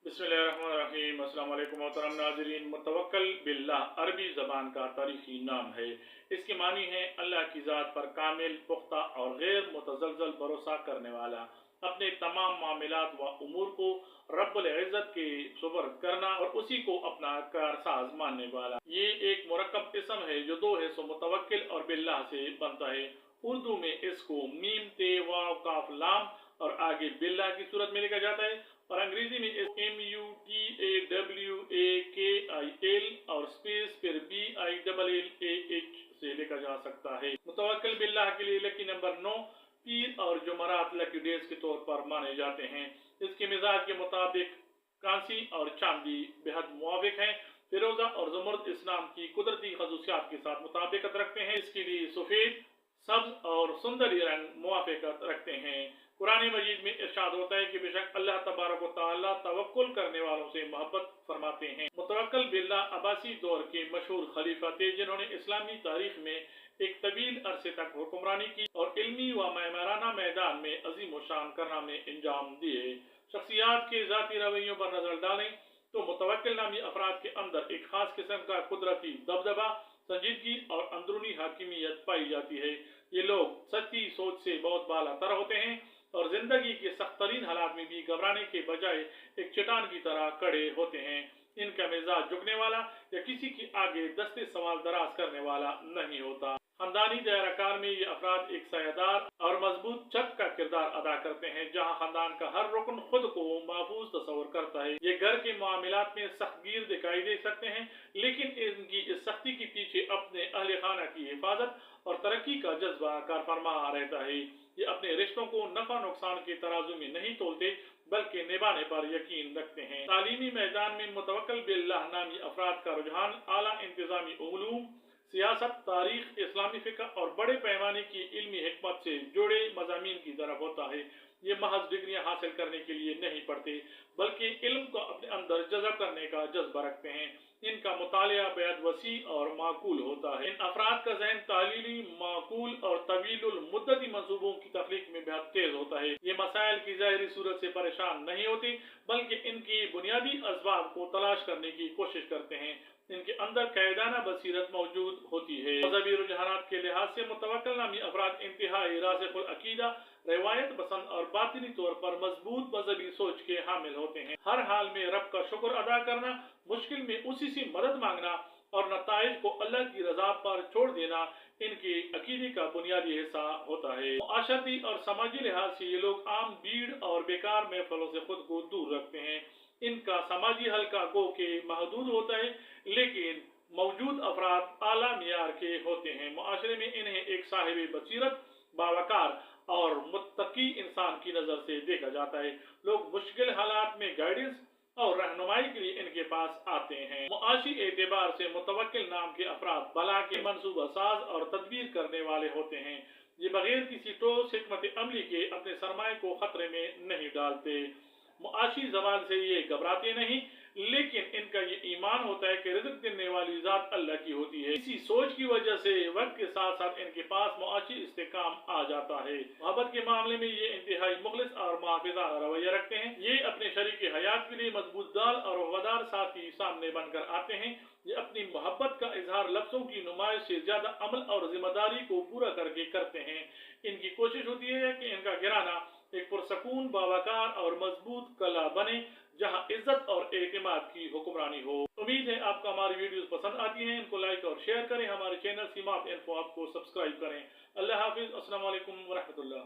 बिस्मिल्लाहिर्रहमानिर्रहीम। अस्सलाम वालेकुम मोहतरम नाज़रीन। मुतवक्किल बिल्लाह अरबी ज़बान का तारीख़ी नाम है। इसके मानी है अल्लाह की ज़ात पर कामिल, पुख्ता और गैर मुतज़लज़ल भरोसा करने वाला, अपने तमाम मामलात व उमूर को रब्बुल इज़्ज़त के सुपर्द करना और उसी को अपना कारसाज मानने वाला। ये एक मुरक्कब इसम है जो दो हिस्सों मुतवक्किल और बिल्लाह से बनता है। उर्दू में इसको मीम ते वाव काफ लाम और आगे बिल्लाह की सूरत में लिखा जाता है, और अंग्रेजी में MUTAWAKAIL और स्पेस फिर BILLAH से लिखा जा सकता है। मुतवक्किल बिल्लाह के लिए लकी नंबर 9 पीर और जुमरात लकी डेज के तौर पर माने जाते हैं। इसके मिजाज के मुताबिक कांसी और चांदी बेहद मुआविक हैं। फिरोजा और जमर्द इस्लाम की कुदरती खसूसियात के साथ मुताबिकत रखते हैं। इसके लिए सफेद, सब्ज और सुंदरी रंग मुआफिकत रखते हैं। कुरान मजीद में इरशाद होता है कि बेशक अल्लाह तबारक व तआला तवक्कुल करने वालों से मोहब्बत फरमाते हैं। मुतवक्किल बिल्लाह अब्बासी दौर के मशहूर खलीफा थे, जिन्होंने इस्लामी तारीख में एक तवील अरसे तक हुक्मरानी की और इल्मी व मेमराना मैदान में अजीम शान कारनामे अंजाम दिए। शख्सियात के ज़ाती रवैयों पर नजर डालें तो मुतवक्किल नामी अफराद के अंदर एक खास किस्म का कुदरती दबदबा, संजीदगी और अंदरूनी हाकिमियत पाई जाती है। ये लोग सच्ची सोच से बहुत बाला तर होते हैं और जिंदगी के सख्त तरीन हालात में भी घबराने के बजाय एक चट्टान की तरह खड़े होते हैं। इनका मिजाज झुकने वाला या किसी के आगे दस्ते सवाल दराज करने वाला नहीं होता। खानदानी दायराकार में ये अफराद एक सायादार और मजबूत छत का किरदार अदा करते हैं, जहाँ खानदान का हर रुकन खुद को महफूज तस्वर करता है। ये घर के मामलात में सख्तगीर दिखाई दे सकते हैं, लेकिन इनकी इस सख्ती के पीछे अपने अहले खाना की हिफाजत और तरक्की का जज्बा कारफरमा रहता है। ये अपने रिश्तों को नफा नुकसान के तराजू में नहीं तोलते, बल्कि निभाने पर यकीन रखते हैं। तालीमी मैदान में मुतवक्किल बिल्लाह नामी अफराद का रुझान आला इंतजामी उलूम, सियासत, तारीख, इस्लामी फिक्र और बड़े पैमाने की इल्मी हिकमत से जुड़े मज़ामीन की तरफ होता है। ये महज डिग्रियां हासिल करने के लिए नहीं पढ़ते, बल्कि इल्म को अपने अंदर जज़ब करने का जज्बा रखते हैं। इनका मुतालिया बेहद वसी और माकूल होता है। इन अफराद का ज़हन तालीली, माकूल और तवीलुल मुद्दती मंसूबों की तख्लीक में बेहद तेज होता है। ये मसाइल की ज़ाहिरी सूरत से परेशान नहीं होते, बल्कि इनकी बुनियादी असबाब को तलाश करने की कोशिश करते हैं। इनके अंदर कायदाना बसीरत मौजूद होती है। मजहबी रुझानात के लिहाज से मुतवक्किल नामी अफराद इंतहाई रासिखुल अकीदा, रवायत पसंद और बातिनी तौर पर मजबूत मजहबी सोच के हामिल होते हैं। हर हाल में रब का शुक्र अदा करना, मुश्किल में उसी से मदद मांगना और नताइज को अल्लाह की रजा पर छोड़ देना इनके अकीदे का बुनियादी हिस्सा होता है। मुआशरती और समाजी लिहाज से ये लोग आम भीड़ और बेकार महफलों से खुद को दूर रखते हैं। इनका समाजी हल्का गो के महदूद होता है, लेकिन मौजूद अफराद आला मियार के होते हैं। मुआशरे में इन्हें एक साहिब बसीरत, बावकार और मुत्तकी इंसान की नजर से देखा जाता है। लोग मुश्किल हालात में गाइडेंस और रहनुमाई के लिए इनके पास आते हैं। मुआशी एतबार से मुतवक्किल नाम के अफराद भला के मंसूबा साज और तदबीर करने वाले होते हैं। ये बगैर किसी ठोस हिकमत अमली के अपने सरमाए को खतरे में नहीं डालते। मुआशी जवाल से ये घबराते नहीं, लेकिन इनका ये ईमान होता है कि रिज़्क़ देने वाली ज़ात अल्लाह की होती है। इसी सोच की वजह से वक्त के साथ साथ इनके पास मुआशी इस्तेकाम आ जाता है। मोहब्बत के मामले में ये इंतहाई मुखलिस और मुहाफ़िज़ाना रवैया रखते हैं। ये अपने शरीक हयात के लिए मजबूत दाल और वफादार साथी सामने बनकर आते हैं। ये अपनी मोहब्बत का इजहार लफ्ज़ों की नुमाइश से ज्यादा अमल और जिम्मेदारी को पूरा करके करते हैं। इनकी कोशिश होती है कि इनका गिराना एक पुरसकून, बावकार और मजबूत कला बने, जहां इज्जत और एतमाद की हुक्मरानी हो। उम्मीद है आपको हमारी वीडियोस पसंद आती हैं। इनको लाइक और शेयर करें। हमारे चैनल सीमात इन्फो आपको सब्सक्राइब करें। अल्लाह हाफिज। अस्सलाम वालेकुम व रहमतुल्लाह।